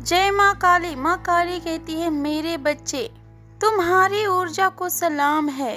जय माँ काली कहती है, मेरे बच्चे तुम्हारी ऊर्जा को सलाम है।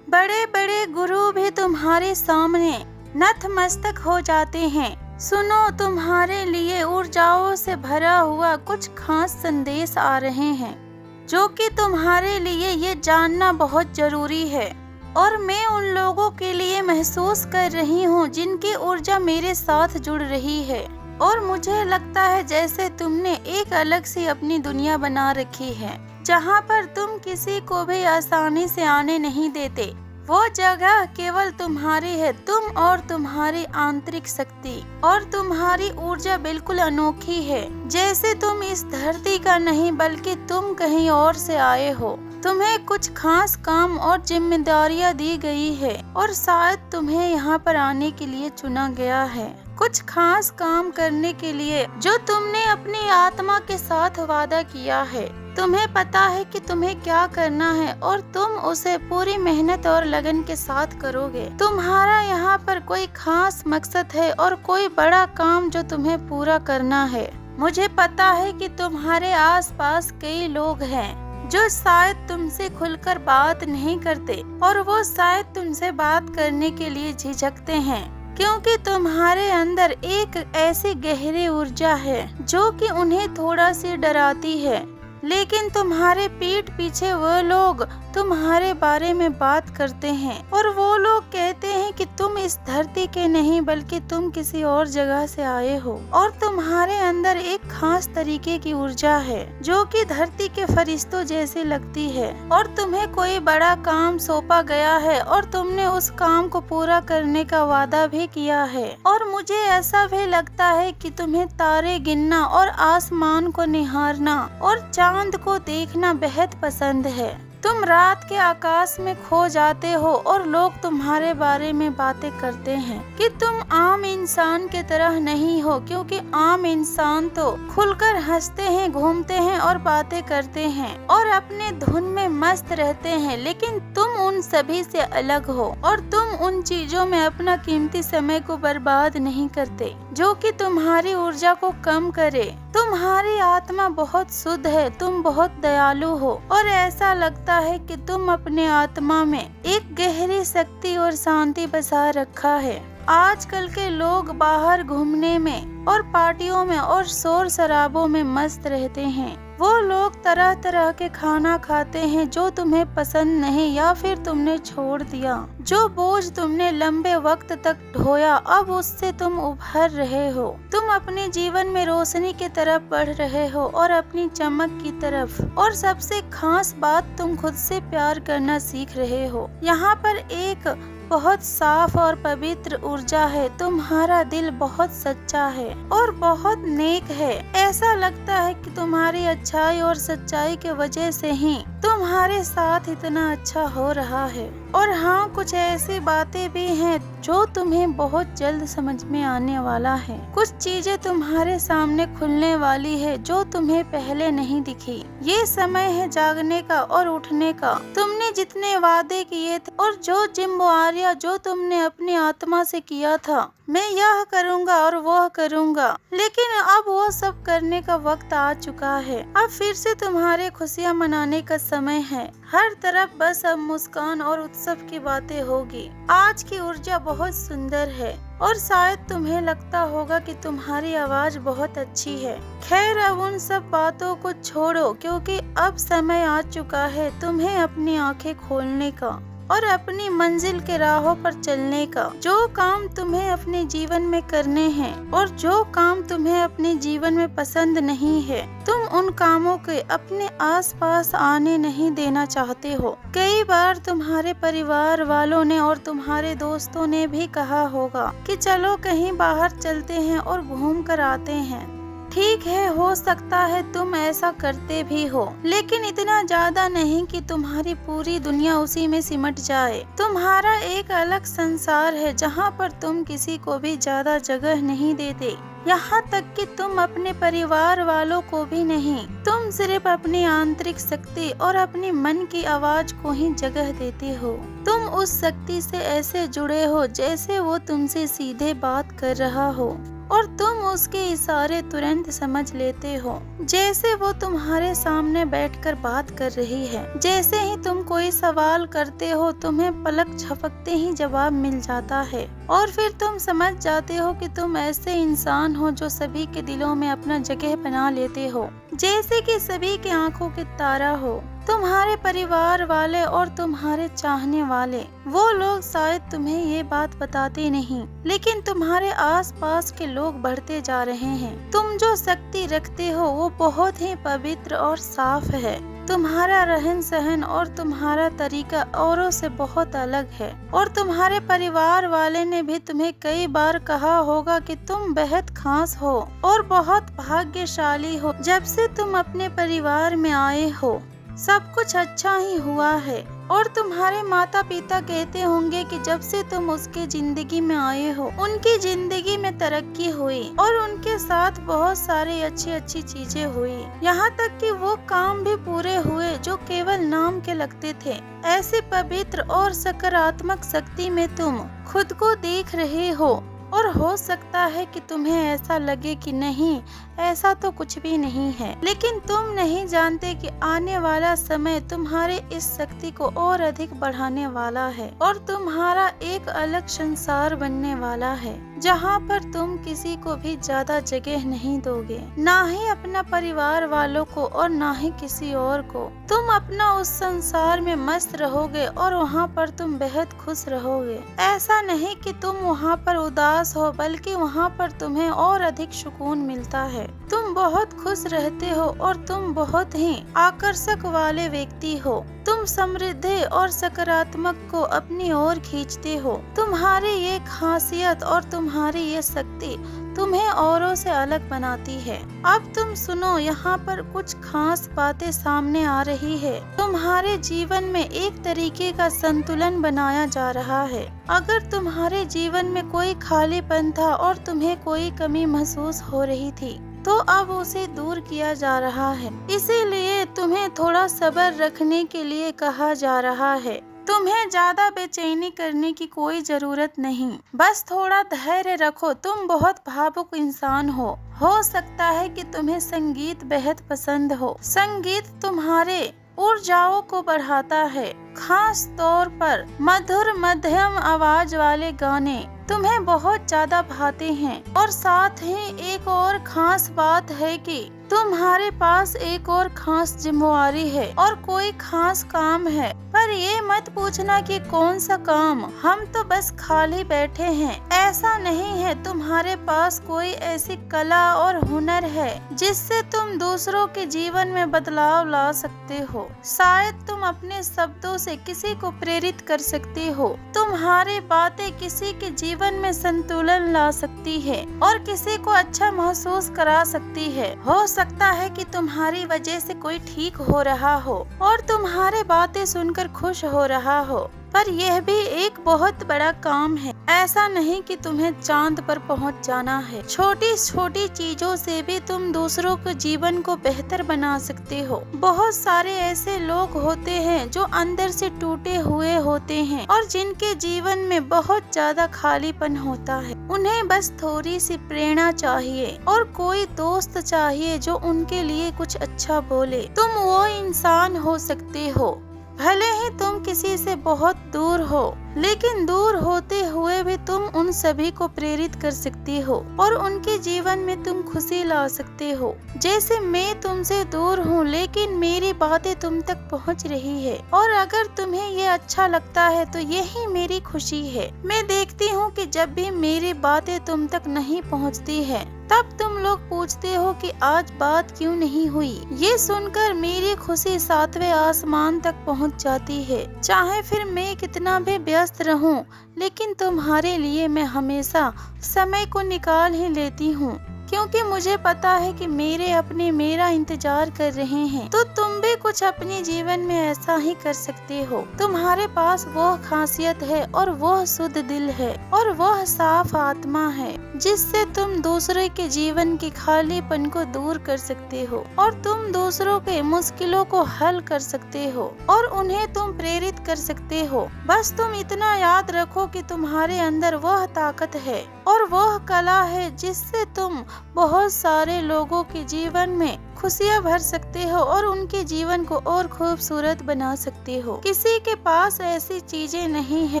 बड़े बड़े गुरु भी तुम्हारे सामने नतमस्तक हो जाते हैं। सुनो, तुम्हारे लिए ऊर्जाओं से भरा हुआ कुछ खास संदेश आ रहे हैं जो कि तुम्हारे लिए ये जानना बहुत जरूरी है। और मैं उन लोगों के लिए महसूस कर रही हूँ जिनकी ऊर्जा मेरे साथ जुड़ रही है, और मुझे लगता है जैसे तुमने एक अलग सी अपनी दुनिया बना रखी है जहाँ पर तुम किसी को भी आसानी से आने नहीं देते। वो जगह केवल तुम्हारी है, तुम और तुम्हारी आंतरिक शक्ति और तुम्हारी ऊर्जा बिल्कुल अनोखी है। जैसे तुम इस धरती का नहीं बल्कि तुम कहीं और से आए हो। तुम्हें कुछ खास काम और जिम्मेदारियां दी गई है और शायद तुम्हें यहाँ पर आने के लिए चुना गया है, कुछ खास काम करने के लिए जो तुमने अपनी आत्मा के साथ वादा किया है। तुम्हें पता है कि तुम्हें क्या करना है और तुम उसे पूरी मेहनत और लगन के साथ करोगे। तुम्हारा यहाँ पर कोई खास मकसद है और कोई बड़ा काम जो तुम्हें पूरा करना है। मुझे पता है कि तुम्हारे आसपास कई लोग हैं जो शायद तुमसे खुलकर बात नहीं करते, और वो शायद तुमसे बात करने के लिए झिझकते हैं क्योंकि तुम्हारे अंदर एक ऐसी गहरी ऊर्जा है जो कि उन्हें थोड़ा सी डराती है। लेकिन तुम्हारे पीठ पीछे वो लोग तुम्हारे बारे में बात करते हैं और वो लोग कहते हैं कि तुम इस धरती के नहीं बल्कि तुम किसी और जगह से आए हो, और तुम्हारे अंदर एक खास तरीके की ऊर्जा है जो कि धरती के फरिश्तों जैसी लगती है, और तुम्हें कोई बड़ा काम सौंपा गया है और तुमने उस काम को पूरा करने का वादा भी किया है। और मुझे ऐसा भी लगता है कि तुम्हें तारे गिनना और आसमान को निहारना और चांद को देखना बेहद पसंद है। तुम रात के आकाश में खो जाते हो और लोग तुम्हारे बारे में बातें करते हैं कि तुम आम इंसान के तरह नहीं हो, क्योंकि आम इंसान तो खुलकर हंसते हैं, घूमते हैं और बातें करते हैं और अपने धुन में मस्त रहते हैं। लेकिन तुम उन सभी से अलग हो और तुम उन चीजों में अपना कीमती समय को बर्बाद नहीं करते जो कि तुम्हारी ऊर्जा को कम करे। तुम्हारी आत्मा बहुत शुद्ध है, तुम बहुत दयालु हो और ऐसा लगता है कि तुम अपने आत्मा में एक गहरी शक्ति और शांति बसा रखा है। आजकल के लोग बाहर घूमने में और पार्टियों में और शोर शराबों में मस्त रहते हैं। वो लोग तरह तरह के खाना खाते हैं जो तुम्हें पसंद नहीं या फिर तुमने छोड़ दिया। जो बोझ तुमने लंबे वक्त तक ढोया अब उससे तुम उभर रहे हो। तुम अपने जीवन में रोशनी की तरफ बढ़ रहे हो और अपनी चमक की तरफ। और सबसे खास बात, तुम खुद से प्यार करना सीख रहे हो। यहाँ पर एक बहुत साफ और पवित्र ऊर्जा है। तुम्हारा दिल बहुत सच्चा है और बहुत नेक है। ऐसा लगता है कि तुम्हारी अच्छाई और सच्चाई के वजह से ही तुम्हारे साथ इतना अच्छा हो रहा है। और हाँ, कुछ ऐसी बातें भी हैं जो तुम्हें बहुत जल्द समझ में आने वाला है। कुछ चीजें तुम्हारे सामने खुलने वाली है जो तुम्हें पहले नहीं दिखी। ये समय है जागने का और उठने का। तुमने जितने वादे किए थे और जो जिम्मेवारियां जो तुमने अपनी आत्मा से किया था, मैं यह करूँगा और वह करूँगा, लेकिन अब वो सब करने का वक्त आ चुका है। अब फिर से तुम्हारे खुशियाँ मनाने का समय है। हर तरफ बस अब मुस्कान और उत्सव की बातें होगी। आज की ऊर्जा बहुत सुंदर है और शायद तुम्हें लगता होगा कि तुम्हारी आवाज बहुत अच्छी है। खैर, अब उन सब बातों को छोड़ो क्योंकि अब समय आ चुका है तुम्हें अपनी आंखें खोलने का और अपनी मंजिल के राहों पर चलने का। जो काम तुम्हें अपने जीवन में करने हैं और जो काम तुम्हें अपने जीवन में पसंद नहीं है, तुम उन कामों के अपने आसपास आने नहीं देना चाहते हो। कई बार तुम्हारे परिवार वालों ने और तुम्हारे दोस्तों ने भी कहा होगा कि चलो कहीं बाहर चलते हैं और घूम कर आते हैं। ठीक है, हो सकता है तुम ऐसा करते भी हो, लेकिन इतना ज्यादा नहीं कि तुम्हारी पूरी दुनिया उसी में सिमट जाए। तुम्हारा एक अलग संसार है जहाँ पर तुम किसी को भी ज्यादा जगह नहीं देते, यहाँ तक कि तुम अपने परिवार वालों को भी नहीं। तुम सिर्फ अपनी आंतरिक शक्ति और अपनी मन की आवाज को ही जगह देते हो। तुम उस शक्ति से ऐसे जुड़े हो जैसे वो तुमसे सीधे बात कर रहा हो। और तुम उसके इशारे तुरंत समझ लेते हो, जैसे वो तुम्हारे सामने बैठकर बात कर रही है। जैसे ही तुम कोई सवाल करते हो, तुम्हें पलक झपकते ही जवाब मिल जाता है और फिर तुम समझ जाते हो कि तुम ऐसे इंसान हो जो सभी के दिलों में अपना जगह बना लेते हो, जैसे कि सभी के आंखों के तारा हो। तुम्हारे परिवार वाले और तुम्हारे चाहने वाले, वो लोग शायद तुम्हें ये बात बताते नहीं, लेकिन तुम्हारे आसपास के लोग बढ़ते जा रहे हैं। तुम जो शक्ति रखते हो वो बहुत ही पवित्र और साफ है। तुम्हारा रहन सहन और तुम्हारा तरीका औरों से बहुत अलग है और तुम्हारे परिवार वाले ने भी तुम्हें कई बार कहा होगा कि तुम बेहद खास हो और बहुत भाग्यशाली हो। जब से तुम अपने परिवार में आए हो, सब कुछ अच्छा ही हुआ है और तुम्हारे माता पिता कहते होंगे कि जब से तुम उसके जिंदगी में आए हो, उनकी जिंदगी में तरक्की हुई और उनके साथ बहुत सारी अच्छी चीजें हुई। यहाँ तक कि वो काम भी पूरे हुए जो केवल नाम के लगते थे। ऐसी पवित्र और सकारात्मक शक्ति में तुम खुद को देख रहे हो और हो सकता है कि तुम्हें ऐसा लगे कि नहीं, ऐसा तो कुछ भी नहीं है, लेकिन तुम नहीं जानते कि आने वाला समय तुम्हारे इस शक्ति को और अधिक बढ़ाने वाला है और तुम्हारा एक अलग संसार बनने वाला है, जहाँ पर तुम किसी को भी ज्यादा जगह नहीं दोगे, ना ही अपना परिवार वालों को और ना ही किसी और को। तुम अपना उस संसार में मस्त रहोगे और वहाँ पर तुम बेहद खुश रहोगे। ऐसा नहीं कि तुम वहाँ पर उदास हो, बल्कि वहाँ पर तुम्हें और अधिक सुकून मिलता है। तुम बहुत खुश रहते हो और तुम बहुत ही आकर्षक वाले व्यक्ति हो। तुम समृद्धि और सकारात्मक को अपनी ओर खींचते हो। तुम्हारी ये खासियत और तुम्हारी ये शक्ति तुम्हें औरों से अलग बनाती है। अब तुम सुनो, यहाँ पर कुछ खास बातें सामने आ रही है। तुम्हारे जीवन में एक तरीके का संतुलन बनाया जा रहा है। अगर तुम्हारे जीवन में कोई खालीपन था और तुम्हें कोई कमी महसूस हो रही थी, तो अब उसे दूर किया जा रहा है। इसीलिए तुम्हें थोड़ा सब्र रखने के लिए कहा जा रहा है। तुम्हें ज्यादा बेचैनी करने की कोई जरूरत नहीं, बस थोड़ा धैर्य रखो। तुम बहुत भावुक इंसान हो सकता है कि तुम्हें संगीत बेहद पसंद हो। संगीत तुम्हारे ऊर्जाओं को बढ़ाता है, खास तौर पर मधुर मध्यम आवाज वाले गाने तुम्हें बहुत ज्यादा भाते हैं। और साथ ही एक और खास बात है कि तुम्हारे पास एक और खास जिम्मेवारी है और कोई खास काम है, पर ये मत पूछना कि कौन सा काम। हम तो बस खाली बैठे हैं। ऐसा नहीं है, तुम्हारे पास कोई ऐसी कला और हुनर है जिससे तुम दूसरों के जीवन में बदलाव ला सकते हो। शायद तुम अपने शब्दों से किसी को प्रेरित कर सकते हो। तुम्हारी बातें किसी के जीवन में संतुलन ला सकती है और किसी को अच्छा महसूस करा सकती है। हो सकता है कि तुम्हारी वजह से कोई ठीक हो रहा हो और तुम्हारे बातें सुनकर खुश हो रहा हो, पर यह भी एक बहुत बड़ा काम है। ऐसा नहीं कि तुम्हें चांद पर पहुंच जाना है। छोटी छोटी चीजों से भी तुम दूसरों के जीवन को बेहतर बना सकते हो। बहुत सारे ऐसे लोग होते हैं जो अंदर से टूटे हुए होते हैं और जिनके जीवन में बहुत ज्यादा खालीपन होता है। उन्हें बस थोड़ी सी प्रेरणा चाहिए और कोई दोस्त चाहिए जो उनके लिए कुछ अच्छा बोले। तुम वो इंसान हो सकते हो, भले ही तुम किसी से बहुत दूर हो, लेकिन दूर होते हुए भी तुम उन सभी को प्रेरित कर सकती हो और उनके जीवन में तुम खुशी ला सकते हो। जैसे मैं तुमसे दूर हूँ, लेकिन मेरी बातें तुम तक पहुँच रही है और अगर तुम्हें ये अच्छा लगता है तो यही मेरी खुशी है। मैं देखती हूँ कि जब भी मेरी बातें तुम तक नहीं पहुँचती है, तब तुम लोग पूछते हो कि आज बात क्यों नहीं हुई। ये सुनकर मेरी खुशी 7वें आसमान तक पहुंच जाती है। चाहे फिर मैं कितना भी व्यस्त रहूं, लेकिन तुम्हारे लिए मैं हमेशा समय को निकाल ही लेती हूँ, क्योंकि मुझे पता है कि मेरे अपने मेरा इंतजार कर रहे हैं। तो तुम भी कुछ अपने जीवन में ऐसा ही कर सकते हो। तुम्हारे पास वह खासियत है और वह शुद्ध दिल है और वह साफ आत्मा है जिससे तुम दूसरे के जीवन के खालीपन को दूर कर सकते हो और तुम दूसरों के मुश्किलों को हल कर सकते हो और उन्हें तुम प्रेरित कर सकते हो। बस तुम इतना याद रखो कि तुम्हारे अंदर वह ताकत है और वह कला है जिससे तुम बहुत सारे लोगों के जीवन में खुशियाँ भर सकते हो और उनके जीवन को और खूबसूरत बना सकते हो। किसी के पास ऐसी चीजें नहीं है,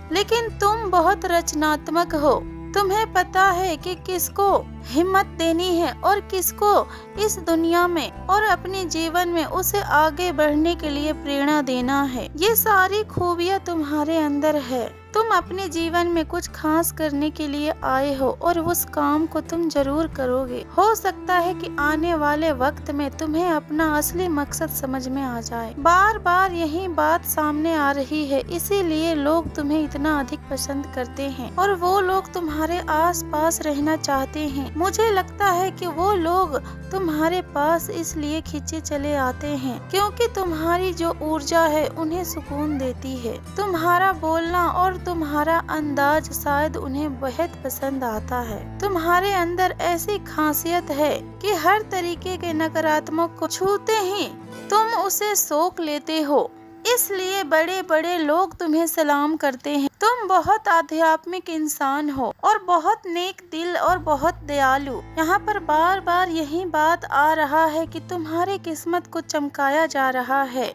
लेकिन तुम बहुत रचनात्मक हो। तुम्हें पता है कि किसको हिम्मत देनी है और किसको इस दुनिया में और अपने जीवन में उसे आगे बढ़ने के लिए प्रेरणा देना है। ये सारी खूबियाँ तुम्हारे अंदर है। तुम अपने जीवन में कुछ खास करने के लिए आए हो और उस काम को तुम जरूर करोगे। हो सकता है कि आने वाले वक्त में तुम्हें अपना असली मकसद समझ में आ जाए। बार बार यही बात सामने आ रही है, इसीलिए लोग तुम्हें इतना अधिक पसंद करते हैं और वो लोग तुम्हारे आस पास रहना चाहते हैं। मुझे लगता है कि वो लोग तुम्हारे पास इसलिए खींचे चले आते हैं क्योंकि तुम्हारी जो ऊर्जा है उन्हें सुकून देती है। तुम्हारा बोलना और तुम्हारा अंदाज शायद उन्हें बेहद पसंद आता है। तुम्हारे अंदर ऐसी खासियत है कि हर तरीके के नकारात्मक को छूते ही तुम उसे सोख लेते हो, इसलिए बड़े बड़े लोग तुम्हें सलाम करते हैं। तुम बहुत आध्यात्मिक इंसान हो और बहुत नेक दिल और बहुत दयालु। यहाँ पर बार बार यही बात आ रहा है कि तुम्हारी किस्मत को चमकाया जा रहा है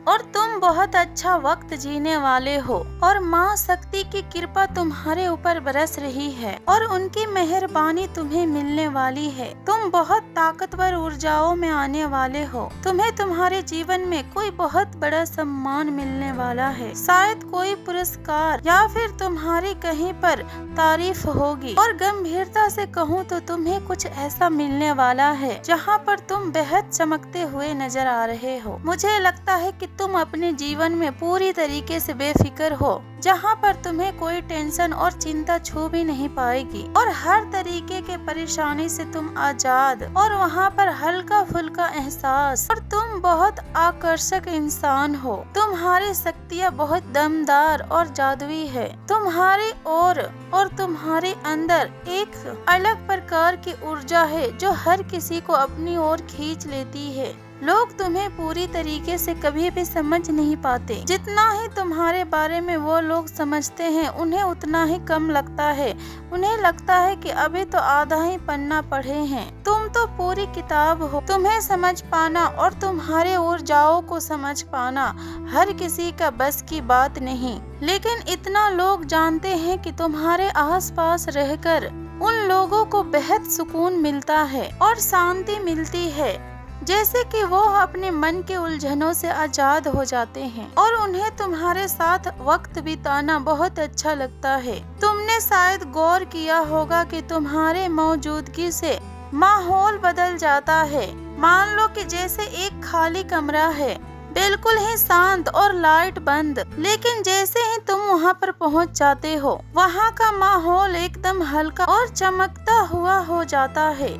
और तुम बहुत अच्छा वक्त जीने वाले हो और माँ शक्ति की कृपा तुम्हारे ऊपर बरस रही है और उनकी मेहरबानी तुम्हें मिलने वाली है। तुम बहुत ताकतवर ऊर्जाओं में आने वाले हो। तुम्हें तुम्हारे जीवन में कोई बहुत बड़ा सम्मान मिलने वाला है, शायद कोई पुरस्कार या फिर तुम्हारी कहीं पर तारीफ होगी। और गंभीरता से कहूँ तो तुम्हें कुछ ऐसा मिलने वाला है जहाँ पर तुम बेहद चमकते हुए नजर आ रहे हो। मुझे लगता है कि तुम अपने जीवन में पूरी तरीके से बेफिक्र हो, जहाँ पर तुम्हें कोई टेंशन और चिंता छू भी नहीं पाएगी और हर तरीके के परेशानी से तुम आजाद और वहाँ पर हल्का फुल्का एहसास। और तुम बहुत आकर्षक इंसान हो। तुम्हारी शक्तियाँ बहुत दमदार और जादुई है। तुम्हारी और तुम्हारे अंदर एक अलग प्रकार की ऊर्जा है जो हर किसी को अपनी ओर खींच लेती है। लोग तुम्हें पूरी तरीके से कभी भी समझ नहीं पाते। जितना ही तुम्हारे बारे में वो लोग समझते हैं उन्हें उतना ही कम लगता है। उन्हें लगता है कि अभी तो आधा ही पन्ना पढ़े हैं। तुम तो पूरी किताब हो। तुम्हें समझ पाना और तुम्हारे ऊर्जाओं को समझ पाना हर किसी का बस की बात नहीं, लेकिन इतना लोग जानते हैं कि तुम्हारे आसपास रहकर उन लोगों को बेहद सुकून मिलता है और शांति मिलती है, जैसे कि वो अपने मन के उलझनों से आजाद हो जाते हैं और उन्हें तुम्हारे साथ वक्त बिताना बहुत अच्छा लगता है। तुमने शायद गौर किया होगा कि तुम्हारे मौजूदगी से माहौल बदल जाता है। मान लो कि जैसे एक खाली कमरा है, बिल्कुल ही शांत और लाइट बंद, लेकिन जैसे ही तुम वहाँ पर पहुँच जाते हो वहाँ का माहौल एकदम हल्का और चमकता हुआ हो जाता है।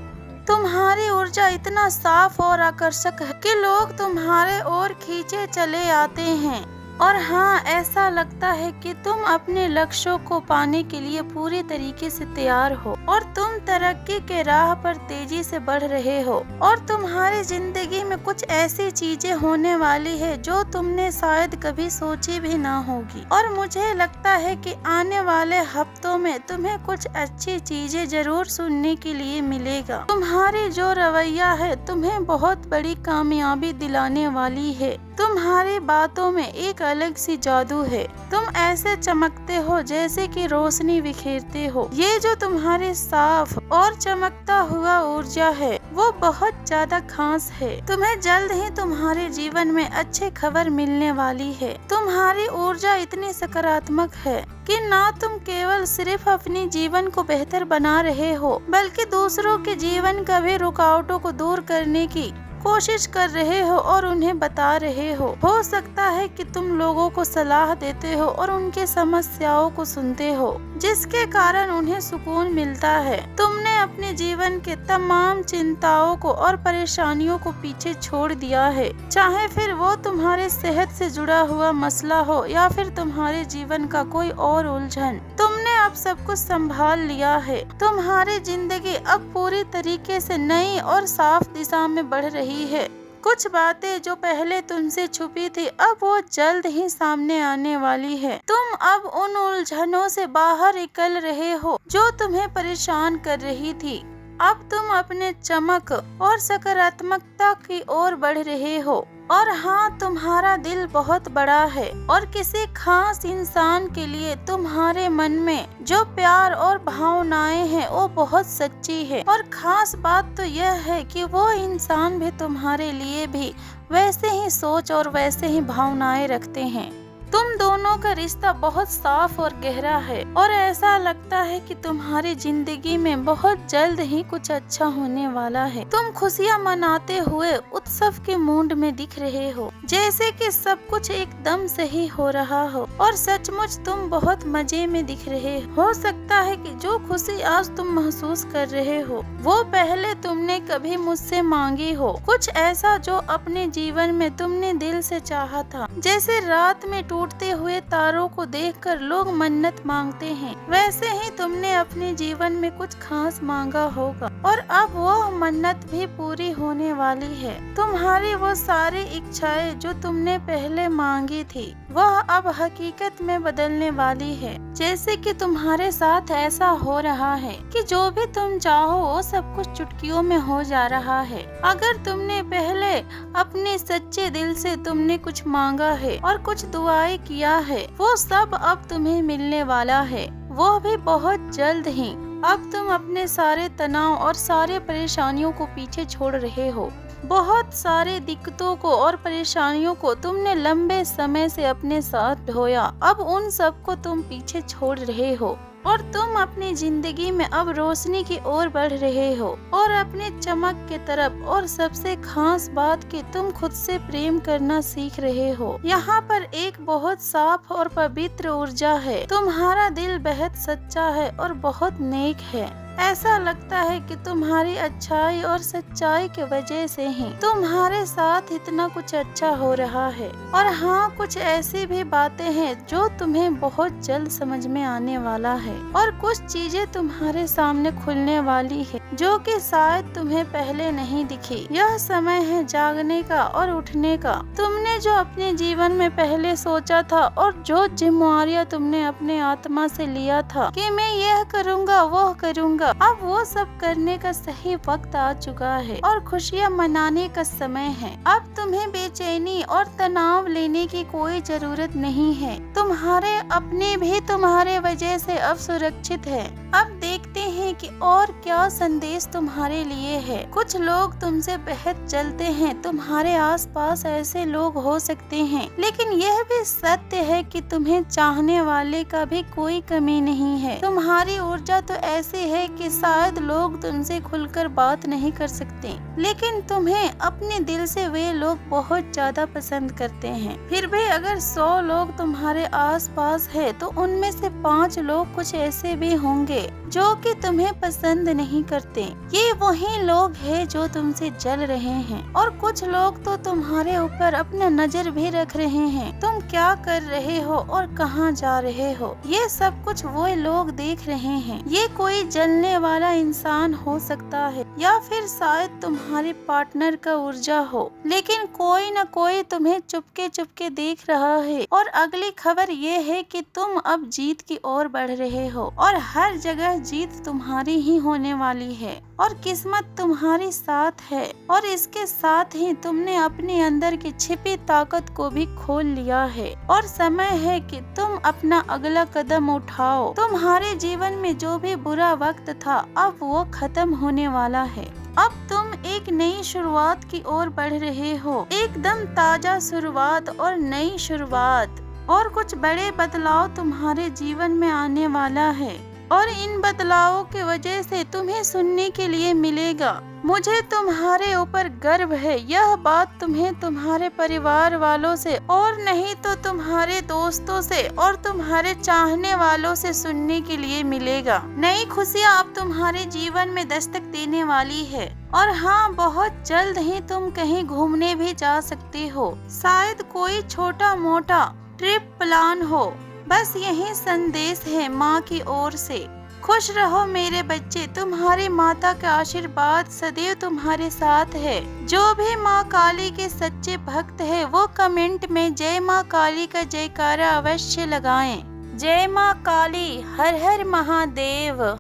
तुम्हारी ऊर्जा इतना साफ और आकर्षक है कि लोग तुम्हारे ओर खींचे चले आते हैं और हाँ, ऐसा लगता है कि तुम अपने लक्ष्यों को पाने के लिए पूरी तरीके से तैयार हो और तुम तरक्की के राह पर तेजी से बढ़ रहे हो और तुम्हारी जिंदगी में कुछ ऐसी चीजें होने वाली है जो तुमने शायद कभी सोची भी ना होगी। और मुझे लगता है कि आने वाले हफ्तों में तुम्हें कुछ अच्छी चीजें जरूर सुनने के लिए मिलेगा। तुम्हारी जो रवैया है तुम्हें बहुत बड़ी कामयाबी दिलाने वाली है। तुम्हारी बातों में एक अलग सी जादू है। तुम ऐसे चमकते हो जैसे कि रोशनी बिखेरते हो। ये जो तुम्हारी साफ और चमकता हुआ ऊर्जा है वो बहुत ज्यादा खास है। तुम्हें जल्द ही तुम्हारे जीवन में अच्छी खबर मिलने वाली है। तुम्हारी ऊर्जा इतनी सकारात्मक है कि ना तुम केवल सिर्फ अपने जीवन को बेहतर बना रहे हो बल्कि दूसरों के जीवन का भी रुकावटों को दूर करने की कोशिश कर रहे हो और उन्हें बता रहे हो। हो सकता है कि तुम लोगों को सलाह देते हो और उनके समस्याओं को सुनते हो, जिसके कारण उन्हें सुकून मिलता है। तुमने अपने जीवन के तमाम चिंताओं को और परेशानियों को पीछे छोड़ दिया है, चाहे फिर वो तुम्हारे सेहत से जुड़ा हुआ मसला हो या फिर तुम्हारे जीवन का कोई और उलझन। तुमने अब सब कुछ संभाल लिया है। तुम्हारी जिंदगी अब पूरी तरीके से नई और साफ दिशा में बढ़ रही है। कुछ बातें जो पहले तुमसे छुपी थी अब वो जल्द ही सामने आने वाली है। तुम अब उन उलझनों से बाहर निकल रहे हो जो तुम्हें परेशान कर रही थी। अब तुम अपने चमक और सकारात्मकता की ओर बढ़ रहे हो। और हाँ, तुम्हारा दिल बहुत बड़ा है और किसी खास इंसान के लिए तुम्हारे मन में जो प्यार और भावनाएं हैं वो बहुत सच्ची है। और खास बात तो यह है कि वो इंसान भी तुम्हारे लिए भी वैसे ही सोच और वैसे ही भावनाएं रखते हैं। तुम दोनों का रिश्ता बहुत साफ और गहरा है और ऐसा लगता है कि तुम्हारी जिंदगी में बहुत जल्द ही कुछ अच्छा होने वाला है। तुम खुशियाँ मनाते हुए उत्सव के मूड में दिख रहे हो, जैसे कि सब कुछ एकदम सही हो रहा हो और सचमुच तुम बहुत मजे में दिख रहे हो सकता है कि जो खुशी आज तुम महसूस कर रहे हो वो पहले तुमने कभी मुझसे मांगी हो। कुछ ऐसा जो अपने जीवन में तुमने दिल से चाहा था। जैसे रात में टूटते हुए तारों को देखकर लोग मन्नत मांगते हैं, वैसे ही तुमने अपने जीवन में कुछ खास मांगा होगा और अब वो मन्नत भी पूरी होने वाली है। तुम्हारी वो सारी इच्छाएं जो तुमने पहले मांगी थी वह अब हकीकत में बदलने वाली है। जैसे कि तुम्हारे साथ ऐसा हो रहा है कि जो भी तुम चाहो वो सब कुछ चुटकियों में हो जा रहा है। अगर तुमने पहले अपने सच्चे दिल से तुमने कुछ मांगा है और कुछ दुआएं किया है वो सब अब तुम्हें मिलने वाला है, वो भी बहुत जल्द ही। अब तुम अपने सारे तनाव और सारे परेशानियों को पीछे छोड़ रहे हो। बहुत सारे दिक्कतों को और परेशानियों को तुमने लंबे समय से अपने साथ ढोया, अब उन सब को तुम पीछे छोड़ रहे हो और तुम अपनी जिंदगी में अब रोशनी की ओर बढ़ रहे हो और अपने चमक के तरफ। और सबसे खास बात कि तुम खुद से प्रेम करना सीख रहे हो। यहाँ पर एक बहुत साफ और पवित्र ऊर्जा है। तुम्हारा दिल बेहद सच्चा है और बहुत नेक है। ऐसा लगता है कि तुम्हारी अच्छाई और सच्चाई की वजह से ही तुम्हारे साथ इतना कुछ अच्छा हो रहा है। और हाँ, कुछ ऐसी भी बातें हैं जो तुम्हें बहुत जल्द समझ में आने वाला है और कुछ चीजें तुम्हारे सामने खुलने वाली है जो कि शायद तुम्हें पहले नहीं दिखी। यह समय है जागने का और उठने का। तुमने जो अपने जीवन में पहले सोचा था और जो जिम्मेवारियां तुमने अपने आत्मा से लिया था कि मैं यह करूँगा वो करूँगा, अब वो सब करने का सही वक्त आ चुका है और खुशियाँ मनाने का समय है। अब तुम्हें बेचैनी और तनाव लेने की कोई जरूरत नहीं है। तुम्हारे अपने भी तुम्हारे वजह से अब सुरक्षित है। अब देखते हैं कि और क्या संदेश तुम्हारे लिए है। कुछ लोग तुमसे बेहद जलते हैं। तुम्हारे आसपास ऐसे लोग हो सकते हैं, लेकिन यह भी सत्य है कि तुम्हें चाहने वाले का भी कोई कमी नहीं है। तुम्हारी ऊर्जा तो ऐसी है कि शायद लोग तुमसे खुलकर बात नहीं कर सकते, लेकिन तुम्हें अपने दिल से वे लोग बहुत ज्यादा पसंद करते हैं। फिर भी अगर 100 लोग तुम्हारे आसपास है तो उनमें से 5 लोग कुछ ऐसे भी होंगे जो कि तुम्हें पसंद नहीं करते। ये वही लोग हैं जो तुमसे जल रहे हैं और कुछ लोग तो तुम्हारे ऊपर अपना नजर भी रख रहे हैं। तुम क्या कर रहे हो और कहाँ जा रहे हो, ये सब कुछ वो लोग देख रहे हैं। ये कोई जलने वाला इंसान हो सकता है या फिर शायद तुम्हारे पार्टनर का ऊर्जा हो, लेकिन कोई न कोई तुम्हें चुपके चुपके देख रहा है। और अगली खबर ये है कि तुम अब जीत की ओर बढ़ रहे हो और हर जगह जीत तुम्हारी ही होने वाली है और किस्मत तुम्हारी साथ है। और इसके साथ ही तुमने अपने अंदर की छिपी ताकत को भी खोल लिया है और समय है कि तुम अपना अगला कदम उठाओ। तुम्हारे जीवन में जो भी बुरा वक्त था अब वो खत्म होने वाला है। अब तुम एक नई शुरुआत की ओर बढ़ रहे हो, एकदम ताजा शुरुआत और नई शुरुआत। और कुछ बड़े बदलाव तुम्हारे जीवन में आने वाला है और इन बदलावों की वजह से तुम्हें सुनने के लिए मिलेगा, मुझे तुम्हारे ऊपर गर्व है। यह बात तुम्हें तुम्हारे परिवार वालों से और नहीं तो तुम्हारे दोस्तों से और तुम्हारे चाहने वालों से सुनने के लिए मिलेगा। नई खुशियाँ अब तुम्हारे जीवन में दस्तक देने वाली है और हाँ, बहुत जल्द ही तुम कहीं घूमने भी जा सकते हो। शायद कोई छोटा मोटा ट्रिप प्लान हो बस यही संदेश है माँ की ओर से। खुश रहो मेरे बच्चे, तुम्हारी माता का आशीर्वाद सदैव तुम्हारे साथ है। जो भी माँ काली के सच्चे भक्त है वो कमेंट में जय माँ काली का जयकारा अवश्य लगाएं। जय माँ काली, हर हर महादेव।